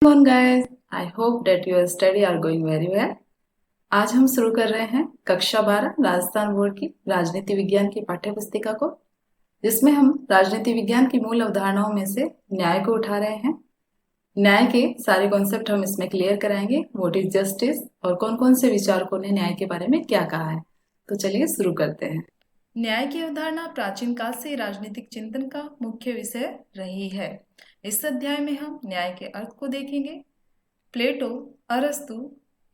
on guys, I hope that your study are going very well. आज हम शुरू कर रहे हैं कक्षा 12 राजस्थान बोर्ड की राजनीति विज्ञान की पाठ्य पुस्तिका को, जिसमें हम राजनीति विज्ञान की मूल अवधारणाओं में से न्याय को उठा रहे हैं। न्याय के सारे कॉन्सेप्ट हम इसमें क्लियर कराएंगे, व्हाट इज जस्टिस और कौन कौन से विचारकों ने न्याय के बारे में क्या कहा है। तो चलिए शुरू करते हैं। न्याय की अवधारणा प्राचीन काल से राजनीतिक चिंतन का मुख्य विषय रही है। इस अध्याय में हम न्याय के अर्थ को देखेंगे। प्लेटो, अरस्तु,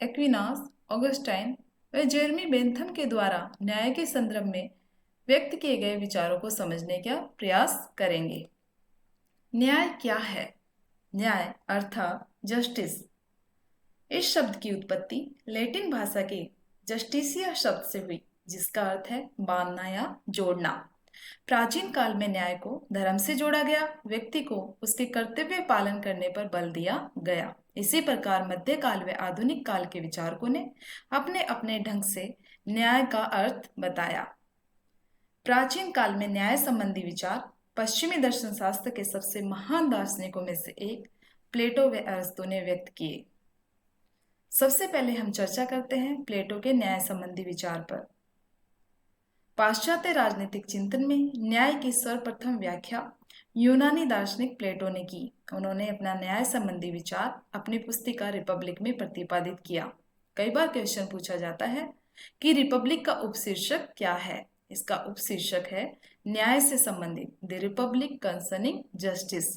एक्विनास, ऑगस्टाइन व जेरमी बेंथम के द्वारा न्याय के संदर्भ में व्यक्त किए गए विचारों को समझने का प्रयास करेंगे। न्याय क्या है? न्याय अर्थात जस्टिस। इस शब्द की उत्पत्ति लैटिन भाषा के जस्टिसिया शब्द से हुई, जिसका अर्थ है बांधना या जोड़ना। प्राचीन काल में न्याय को धर्म से जोड़ा गया, व्यक्ति को उसके कर्तव्य पालन करने पर बल दिया गया। इसी प्रकार मध्यकाल व आधुनिक काल के विचारकों ने अपने अपने ढंग से न्याय का अर्थ बताया। प्राचीन काल में न्याय संबंधी विचार पश्चिमी दर्शन शास्त्र के सबसे महान दार्शनिकों में से एक प्लेटो व अरस्तु ने व्यक्त किए। सबसे पहले हम चर्चा करते हैं प्लेटो के न्याय संबंधी विचार पर। पाश्चात्य राजनीतिक चिंतन में न्याय की सर्वप्रथम व्याख्या यूनानी दार्शनिक प्लेटो ने की। उन्होंने अपना न्याय संबंधी विचार अपनी पुस्तिका रिपब्लिक में प्रतिपादित किया। कई बार क्वेश्चन पूछा जाता है कि रिपब्लिक का उपशीर्षक क्या है। इसका उपशीर्षक है न्याय से संबंधित, द रिपब्लिक कंसर्निंग जस्टिस।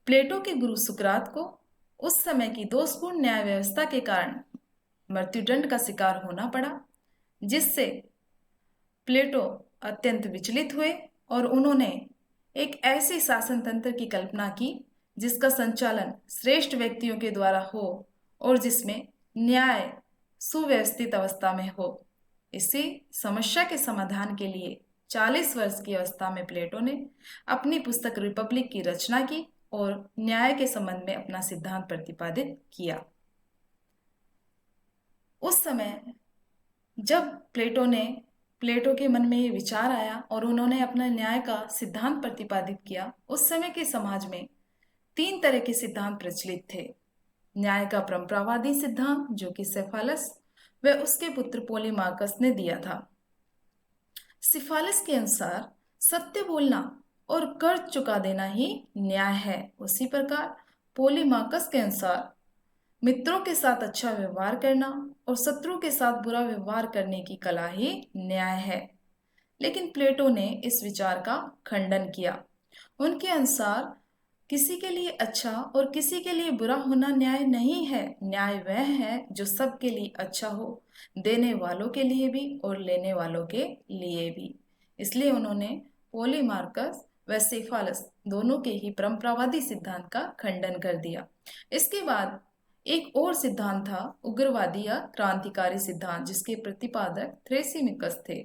प्लेटो के गुरु सुकरात को उस समय की दोषपूर्ण न्याय व्यवस्था के कारण मृत्युदंड का शिकार होना पड़ा, जिससे प्लेटो अत्यंत विचलित हुए और उन्होंने एक ऐसे शासन तंत्र की कल्पना की जिसका संचालन श्रेष्ठ व्यक्तियों के द्वारा हो और जिसमें न्याय सुव्यवस्थित अवस्था में हो। इसी समस्या के समाधान के लिए 40 वर्ष की अवस्था में प्लेटो ने अपनी पुस्तक रिपब्लिक की रचना की और न्याय के संबंध में अपना सिद्धांत प्रतिपादित किया। उस समय जब प्लेटो के मन में ये विचार आया और उन्होंने अपना न्याय का सिद्धांत प्रतिपादित किया, उस समय के समाज में 3 तरह के सिद्धांत प्रचलित थे। न्याय का परंपरावादी सिद्धांत, जो कि सेफालस व उसके पुत्र पोलीमार्कस ने दिया था। सेफालस के अनुसार सत्य बोलना और कर्ज चुका देना ही न्याय है। उसी प्रकार पोलीमार्कस के अनुसार मित्रों के साथ अच्छा व्यवहार करना और शत्रु के साथ बुरा व्यवहार करने की कला ही न्याय है। लेकिन प्लेटो ने इस विचार का खंडन किया। उनके अनुसार किसी के लिए अच्छा और किसी के लिए बुरा होना न्याय नहीं है। न्याय वह है जो सबके लिए अच्छा हो, देने वालों के लिए भी और लेने वालों के लिए भी। इसलिए उन्होंने पोलीमार्कस व सेफालस दोनों के ही परंपरावादी सिद्धांत का खंडन कर दिया। इसके बाद एक और सिद्धांत था उग्रवादी या क्रांतिकारी सिद्धांत, जिसके प्रतिपादक थ्रेसिमिकस थे।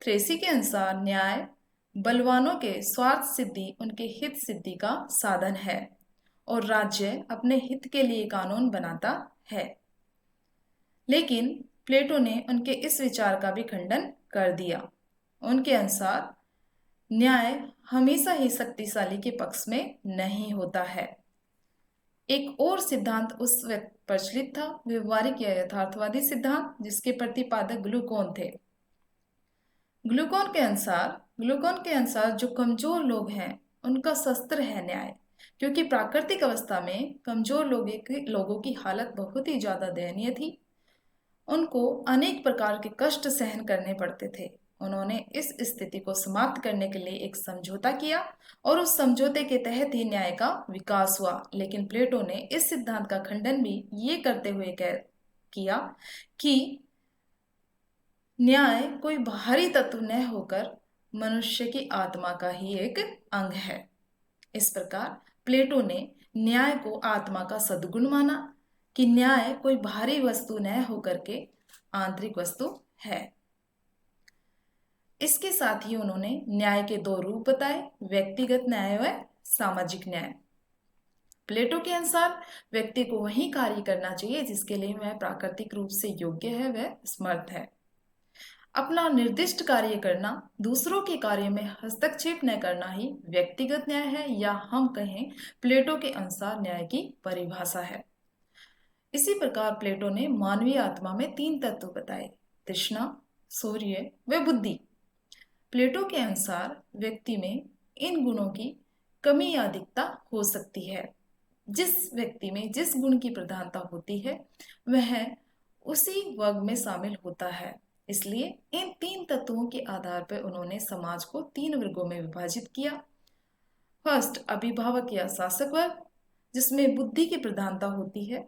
थ्रेसी के अनुसार न्याय बलवानों के स्वार्थ सिद्धि, उनके हित सिद्धि का साधन है और राज्य अपने हित के लिए कानून बनाता है। लेकिन प्लेटो ने उनके इस विचार का भी खंडन कर दिया। उनके अनुसार न्याय हमेशा ही शक्तिशाली के पक्ष में नहीं होता है। एक और सिद्धांत उस वक्त प्रचलित था, व्यवहारिक या यथार्थवादी सिद्धांत, जिसके प्रतिपादक ग्लूकोन थे। ग्लूकोन के अनुसार जो कमजोर लोग हैं उनका शस्त्र है न्याय, क्योंकि प्राकृतिक अवस्था में कमजोर लोगों की हालत बहुत ही ज्यादा दयनीय थी। उनको अनेक प्रकार के कष्ट सहन करने पड़ते थे। उन्होंने इस स्थिति को समाप्त करने के लिए एक समझौता किया और उस समझौते के तहत ही न्याय का विकास हुआ। लेकिन प्लेटो ने इस सिद्धांत का खंडन भी ये करते हुए किया कि न्याय कोई बाहरी तत्व न होकर मनुष्य की आत्मा का ही एक अंग है। इस प्रकार प्लेटो ने न्याय को आत्मा का सद्गुण माना कि न्याय कोई बाहरी वस्तु न होकर के आंतरिक वस्तु है। इसके साथ ही उन्होंने न्याय के 2 रूप बताए, व्यक्तिगत न्याय व सामाजिक न्याय। प्लेटो के अनुसार व्यक्ति को वही कार्य करना चाहिए जिसके लिए वह प्राकृतिक रूप से योग्य है, वह समर्थ है। अपना निर्दिष्ट कार्य करना, दूसरों के कार्य में हस्तक्षेप न करना ही व्यक्तिगत न्याय है, या हम कहें प्लेटो के अनुसार न्याय की परिभाषा है। इसी प्रकार प्लेटो ने मानवीय आत्मा में तीन तत्व बताए: तृष्णा, शौर्य व बुद्धि। प्लेटो के अनुसार व्यक्ति में इन गुणों की कमी या अधिकता हो सकती है। जिस व्यक्ति में जिस गुण की प्रधानता होती है वह उसी वर्ग में शामिल होता है। इसलिए इन तीन तत्वों के आधार पर उन्होंने समाज को तीन वर्गों में विभाजित किया। फर्स्ट, अभिभावक या शासक वर्ग, जिसमें बुद्धि की प्रधानता होती है।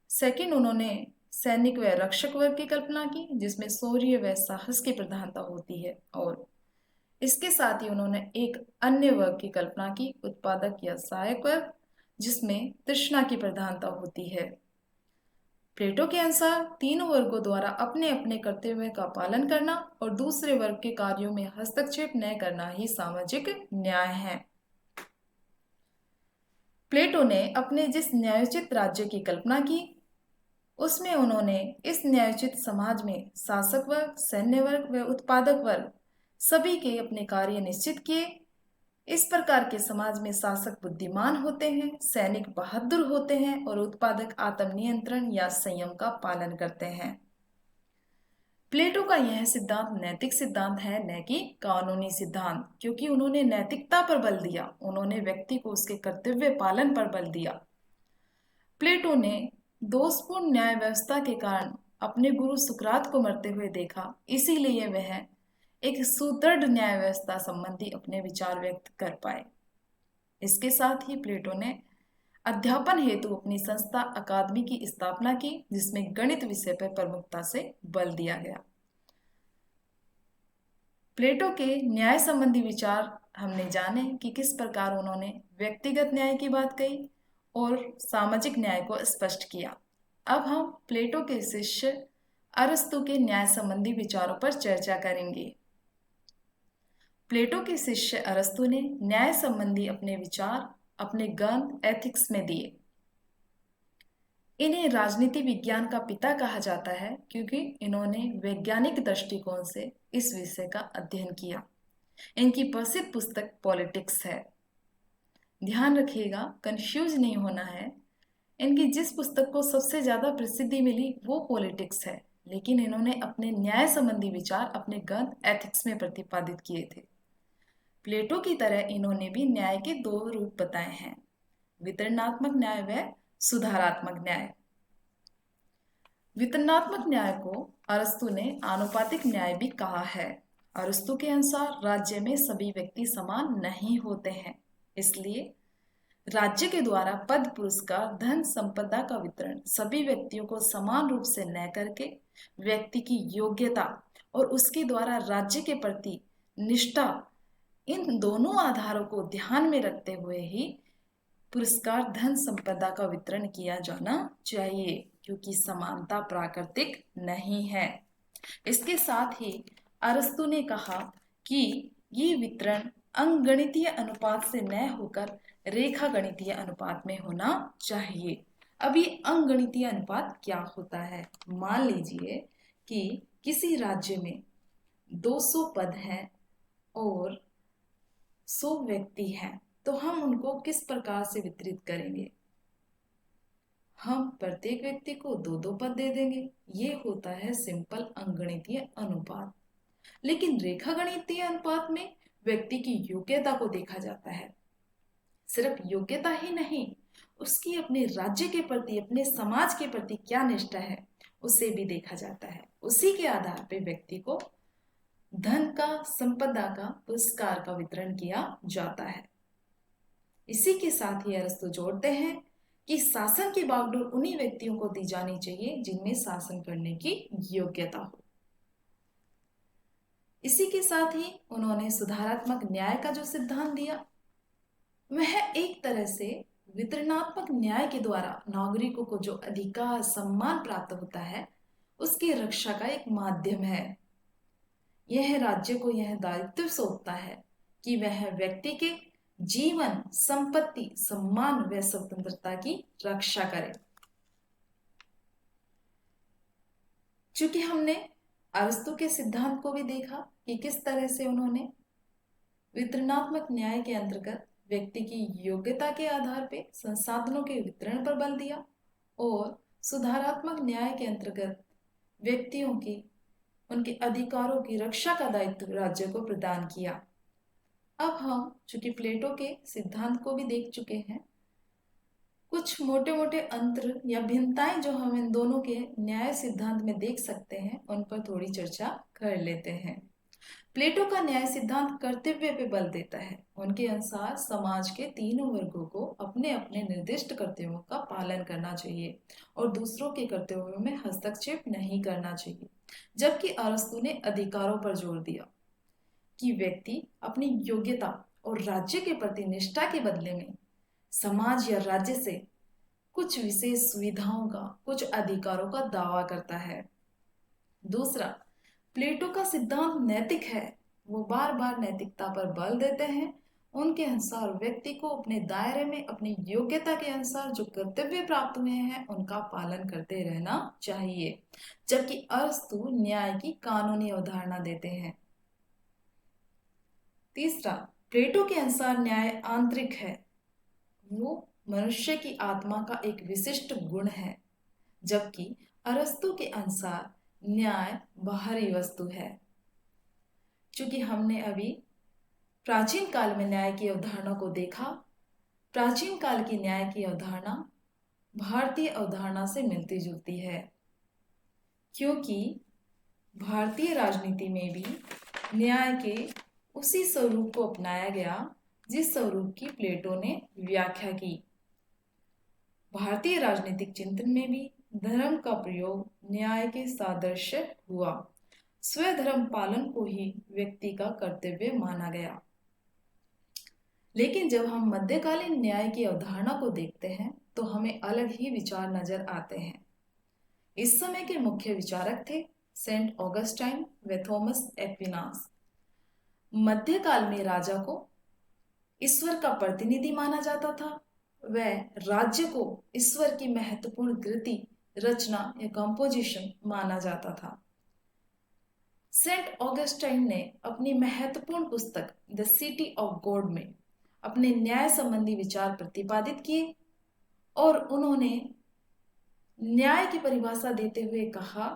सेकंड, उन्होंने सैनिक व रक्षक वर्ग की कल्पना की, जिसमें शौर्य व साहस की प्रधानता होती है। और इसके साथ ही उन्होंने एक अन्य वर्ग की कल्पना की, उत्पादक या सहायक वर्ग, जिसमें तृष्णा की प्रधानता होती है। प्लेटो के अनुसार तीनों वर्गों द्वारा अपने अपने कर्तव्य का पालन करना और दूसरे वर्ग के कार्यों में हस्तक्षेप न करना ही सामाजिक न्याय है। प्लेटो ने अपने जिस न्यायोचित राज्य की कल्पना की, उसमें उन्होंने इस न्यायोचित समाज में शासक वर्ग, सैन्य वर्ग व उत्पादक वर्ग सभी के अपने कार्य निश्चित किए। इस प्रकार के समाज में शासक बुद्धिमान होते हैं, सैनिक बहादुर होते हैं और उत्पादक आत्म नियंत्रण या संयम का पालन करते हैं। प्लेटो का यह सिद्धांत नैतिक सिद्धांत है, न कि कानूनी सिद्धांत, क्योंकि उन्होंने नैतिकता पर बल दिया, उन्होंने व्यक्ति को उसके कर्तव्य पालन पर बल दिया। प्लेटो ने दोषपूर्ण न्याय व्यवस्था के कारण अपने गुरु सुकरात को मरते हुए देखा, इसीलिए वह एक सुदृढ़ न्याय व्यवस्था संबंधी अपने विचार व्यक्त कर पाए। इसके साथ ही प्लेटो ने अध्यापन हेतु अपनी संस्था अकादमी की स्थापना की, जिसमें गणित विषय पर प्रमुखता से बल दिया गया। प्लेटो के न्याय संबंधी विचार हमने जाने कि किस प्रकार उन्होंने व्यक्तिगत न्याय की बात कही और सामाजिक न्याय को स्पष्ट किया। अब हम प्लेटो के शिष्य अरस्तु के न्याय संबंधी विचारों पर चर्चा करेंगे। प्लेटो के शिष्य अरस्तु ने न्याय संबंधी अपने विचार अपने ग्रंथ एथिक्स में दिए। इन्हें राजनीति विज्ञान का पिता कहा जाता है, क्योंकि इन्होंने वैज्ञानिक दृष्टिकोण से इस विषय का अध्ययन किया। इनकी प्रसिद्ध पुस्तक पॉलिटिक्स है। ध्यान रखिएगा, कंफ्यूज नहीं होना है। इनकी जिस पुस्तक को सबसे ज्यादा प्रसिद्धि मिली वो पॉलिटिक्स है, लेकिन इन्होंने अपने न्याय संबंधी विचार अपने ग्रंथ एथिक्स में प्रतिपादित किए थे। प्लेटो की तरह इन्होंने भी न्याय के दो रूप बताए हैं: वितरणात्मक न्याय व सुधारात्मक न्याय। वितरणात्मक न्याय को अरस्तु ने आनुपातिक न्याय भी कहा है। अरस्तु के अनुसार राज्य में सभी व्यक्ति समान नहीं होते हैं, इसलिए राज्य के द्वारा पद, पुरस्कार, धन, संपदा का वितरण सभी व्यक्तियों को समान रूप से न करके व्यक्ति की योग्यता और उसके द्वारा राज्य के प्रति निष्ठा, इन दोनों आधारों को ध्यान में रखते हुए ही पुरस्कार, धन, संपदा का वितरण किया जाना चाहिए, क्योंकि समानता प्राकृतिक नहीं है। इसके साथ ही अरस्तु ने कहा कि ये वितरण अंकगणितीय अनुपात से न होकर रेखा गणितीय अनुपात में होना चाहिए। अब ये अंकगणितीय अनुपात क्या होता है? मान लीजिए कि किसी राज्य में 200 पद हैं और 100 व्यक्ति हैं, तो हम उनको किस प्रकार से वितरित करेंगे? हम प्रत्येक व्यक्ति को 2-2 पद दे देंगे। ये होता है सिंपल अंकगणितीय अनुपात। लेकिन रेखा गणितीय अनुपात में व्यक्ति की योग्यता को देखा जाता है। सिर्फ योग्यता ही नहीं, उसकी अपने राज्य के प्रति, अपने समाज के प्रति क्या निष्ठा है, उसे भी देखा जाता है। उसी के आधार पर व्यक्ति को धन का, संपदा का, पुरस्कार का वितरण किया जाता है। इसी के साथ ही अरस्तु जोड़ते हैं कि शासन की बागडोर उन्हीं व्यक्तियों को दी जानी चाहिए जिनमें शासन करने की योग्यता हो। इसी के साथ ही उन्होंने सुधारात्मक न्याय का जो सिद्धांत दिया, वह एक तरह से वितरणात्मक न्याय के द्वारा नागरिकों को जो अधिकार, सम्मान प्राप्त होता है, उसकी रक्षा का एक माध्यम है। यह राज्य को यह दायित्व सौंपता है कि वह व्यक्ति के जीवन, संपत्ति, सम्मान व स्वतंत्रता की रक्षा करे। चूंकि हमने अरस्तु के सिद्धांत को भी देखा कि किस तरह से उन्होंने वितरणात्मक न्याय के अंतर्गत व्यक्ति की योग्यता के आधार पर संसाधनों के वितरण पर बल दिया और सुधारात्मक न्याय के अंतर्गत व्यक्तियों की उनके अधिकारों की रक्षा का दायित्व राज्य को प्रदान किया। अब हम चूंकि प्लेटो के सिद्धांत को भी देख चुके हैं, कुछ मोटे मोटे अंतर या भिन्नताएं जो हम इन दोनों के न्याय सिद्धांत में देख सकते हैं उन पर थोड़ी चर्चा कर लेते हैं। प्लेटो का न्याय सिद्धांत कर्तव्य पे बल देता है। उनके अनुसार समाज के तीनों वर्गों को अपने अपने निर्दिष्ट कर्तव्यों का पालन करना चाहिए और दूसरों के कर्तव्यों में हस्तक्षेप नहीं करना चाहिए, जबकि अरस्तु ने अधिकारों पर जोर दिया कि व्यक्ति अपनी योग्यता और राज्य के प्रति निष्ठा के बदले में समाज या राज्य से कुछ विशेष सुविधाओं का, कुछ अधिकारों का दावा करता है। दूसरा, प्लेटो का सिद्धांत नैतिक है। वो बार बार नैतिकता पर बल देते हैं। उनके अनुसार व्यक्ति को अपने दायरे में अपनी योग्यता के अनुसार जो कर्तव्य प्राप्त हुए हैं उनका पालन करते रहना चाहिए, जबकि अरस्तु न्याय की कानूनी अवधारणा देते हैं। तीसरा, प्लेटो के अनुसार न्याय आंतरिक है। वो मनुष्य की आत्मा का एक विशिष्ट गुण है, जबकि अरस्तु के अनुसार न्याय बाहरी वस्तु है। चूंकि हमने अभी प्राचीन काल में न्याय की अवधारणा को देखा, प्राचीन काल की न्याय की अवधारणा भारतीय अवधारणा से मिलती जुलती है, क्योंकि भारतीय राजनीति में भी न्याय के उसी स्वरूप को अपनाया गया जिस स्वरूप की प्लेटो ने व्याख्या की। भारतीय राजनीतिक चिंतन में भी धर्म का प्रयोग न्याय के सादृश्य हुआ। स्वधर्म पालन को ही व्यक्ति का कर्तव्य माना गया। लेकिन जब हम मध्यकालीन न्याय की अवधारणा को देखते हैं तो हमें अलग ही विचार नजर आते हैं। इस समय के मुख्य विचारक थे सेंट ऑगस्टाइन व थॉमस एक्विनास। मध्यकाल में राजा को ईश्वर का प्रतिनिधि माना जाता था। वह राज्य को ईश्वर की महत्वपूर्ण कृति, रचना या कंपोजिशन माना जाता था। सेंट ऑगस्टाइन ने अपनी महत्वपूर्ण पुस्तक द सिटी ऑफ गॉड में अपने न्याय संबंधी विचार प्रतिपादित किए और उन्होंने न्याय की परिभाषा देते हुए कहा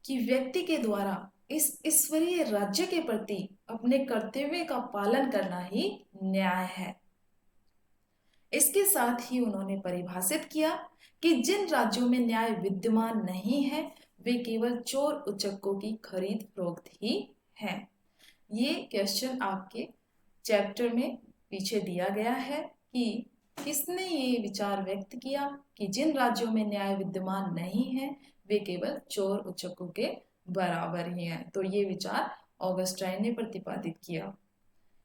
कि व्यक्ति के द्वारा इस ईश्वरीय राज्य के प्रति अपने कर्तव्य का पालन करना ही न्याय है। इसके साथ ही उन्होंने परिभाषित किया कि जिन राज्यों में न्याय विद्यमान नहीं है वे केवल चोर उचक्कों की खरीद फरोख्त ही है। ये क्वेश्चन आपके चैप्टर में पीछे दिया गया है कि किसने ये विचार व्यक्त किया कि जिन राज्यों में न्याय विद्यमान नहीं है वे केवल चोर उचक्कों के बराबर ही हैं। तो ये विचार ऑगस्टाइन ने प्रतिपादित किया।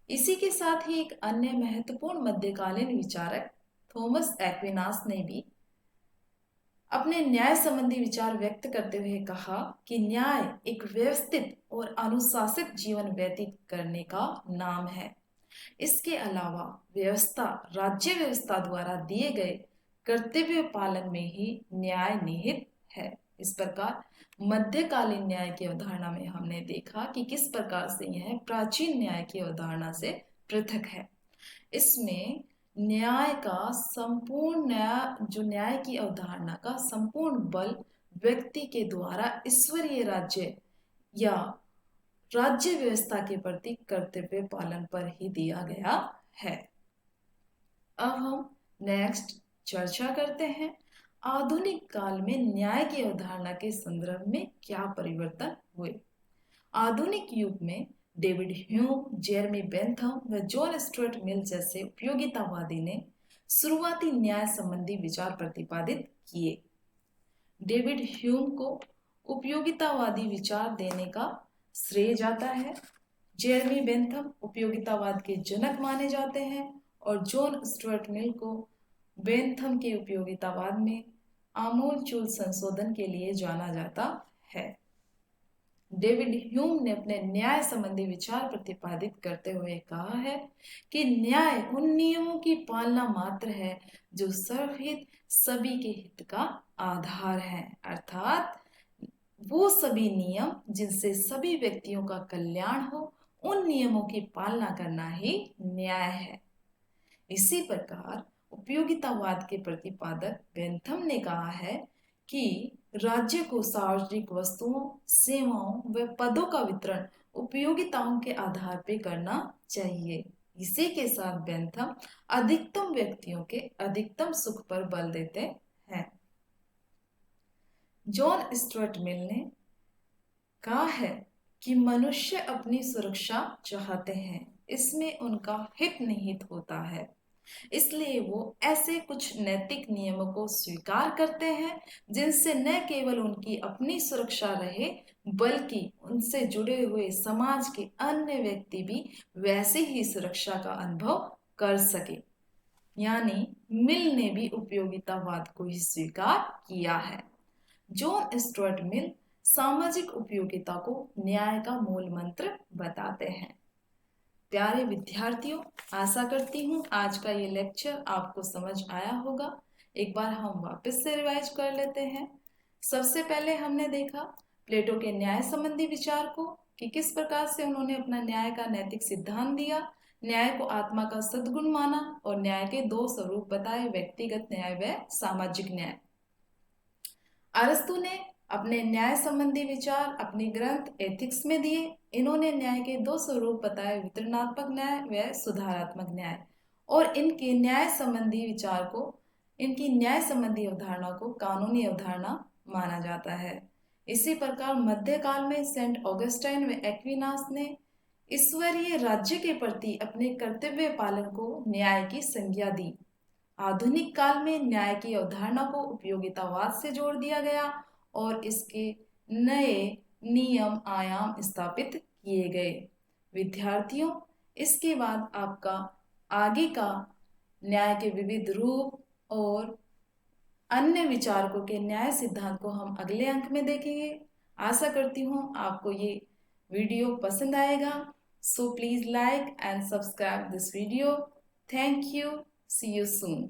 इसी के साथ ही एक अन्य महत्वपूर्ण मध्यकालीन विचारक थॉमस एक्विनास ने भी अपने न्याय संबंधी विचार व्यक्त करते हुए कहा कि न्याय एक व्यवस्थित और अनुशासित जीवन व्यतीत करने का नाम है। इसके अलावा व्यवस्था, राज्य व्यवस्था द्वारा दिए गए कर्तव्य पालन में ही न्याय निहित है। इस प्रकार मध्यकालीन न्याय की अवधारणा में हमने देखा कि किस प्रकार से यह प्राचीन न्याय की अवधारणा से पृथक है। इसमें न्याय का संपूर्ण न्याय की अवधारणा का संपूर्ण बल व्यक्ति के द्वारा ईश्वरीय राज्य या राज्य व्यवस्था के प्रति कर्तव्य पालन पर ही दिया गया है। अब हम नेक्स्ट चर्चा करते हैं आधुनिक काल में न्याय की अवधारणा के संदर्भ में क्या परिवर्तन हुए। आधुनिक युग में डेविड ह्यूम, जेरेमी बेंथम व जॉन स्टुअर्ट मिल जैसे उपयोगितावादी ने शुरुआती न्याय संबंधी विचार प्रतिपादित किए। डेविड ह्यूम को उपयोगितावादी विचार देने का श्रेय जाता है। जेरेमी बेंथम उपयोगितावाद के जनक माने जाते हैं और जॉन स्टुअर्ट मिल को बेंथम के उपयोगितावाद में आमूलचूल संशोधन के लिए जाना जाता है। डेविड ह्यूम ने अपने न्याय संबंधी विचार प्रतिपादित करते हुए कहा है कि न्याय उन नियमों की पालना मात्र है जो सर्वहित, सभी के हित का आधार है। अर्थात वो सभी नियम जिनसे सभी व्यक्तियों का कल्याण हो, उन नियमों की पालना करना ही न्याय है। इसी प्रकार उपयोगितावाद के प्रतिपादक बेंथम ने कहा है कि राज्य को सार्वजनिक वस्तुओं, सेवाओं व पदों का वितरण उपयोगिताओं के आधार पर करना चाहिए। इसी के साथ बेंथम अधिकतम व्यक्तियों के अधिकतम सुख पर बल देते हैं। जॉन स्टुअर्ट मिल ने कहा है कि मनुष्य अपनी सुरक्षा चाहते हैं, इसमें उनका हित निहित होता है, इसलिए वो ऐसे कुछ नैतिक नियमों को स्वीकार करते हैं जिनसे न केवल उनकी अपनी सुरक्षा रहे, बल्कि उनसे जुड़े हुए समाज के अन्य व्यक्ति भी वैसे ही सुरक्षा का अनुभव कर सके। यानी मिल ने भी उपयोगितावाद को ही स्वीकार किया है। जॉन स्टुअर्ट मिल सामाजिक उपयोगिता को न्याय का मूल मंत्र बताते हैं। प्यारे विद्यार्थियों, आशा करती हूँ आज का ये लेक्चर आपको समझ आया होगा। एक बार हम वापस से रिवाइज कर लेते हैं। सबसे पहले हमने देखा प्लेटो के न्याय संबंधी विचार को, कि किस प्रकार से उन्होंने अपना न्याय का नैतिक सिद्धांत दिया, न्याय को आत्मा का सद्गुण माना और न्याय के दो स्वरूप बताए, व्यक्तिगत न्याय व सामाजिक न्याय। अरस्तु ने अपने न्याय संबंधी विचार अपने ग्रंथ एथिक्स में दिए। इन्होंने न्याय के दो स्वरूप बताए, वितरणात्मक न्याय व सुधारात्मक न्याय, और इनके न्याय संबंधी विचार को, इनकी न्याय संबंधी अवधारणा को कानूनी अवधारणा माना जाता है। इसी प्रकार मध्यकाल में सेंट ऑगस्टाइन व एक्विनास ने ईश्वरीय राज्य के प्रति अपने कर्तव्य पालन को न्याय की संज्ञा दी। आधुनिक काल में न्याय की अवधारणा को उपयोगितावाद से जोड़ दिया गया और इसके नए नियम आयाम स्थापित किए गए। विद्यार्थियों, इसके बाद आपका आगे का न्याय के विविध रूप और अन्य विचारकों के न्याय सिद्धांत को हम अगले अंक में देखेंगे। आशा करती हूँ आपको ये वीडियो पसंद आएगा। So please like and subscribe this video. Thank you. See you soon.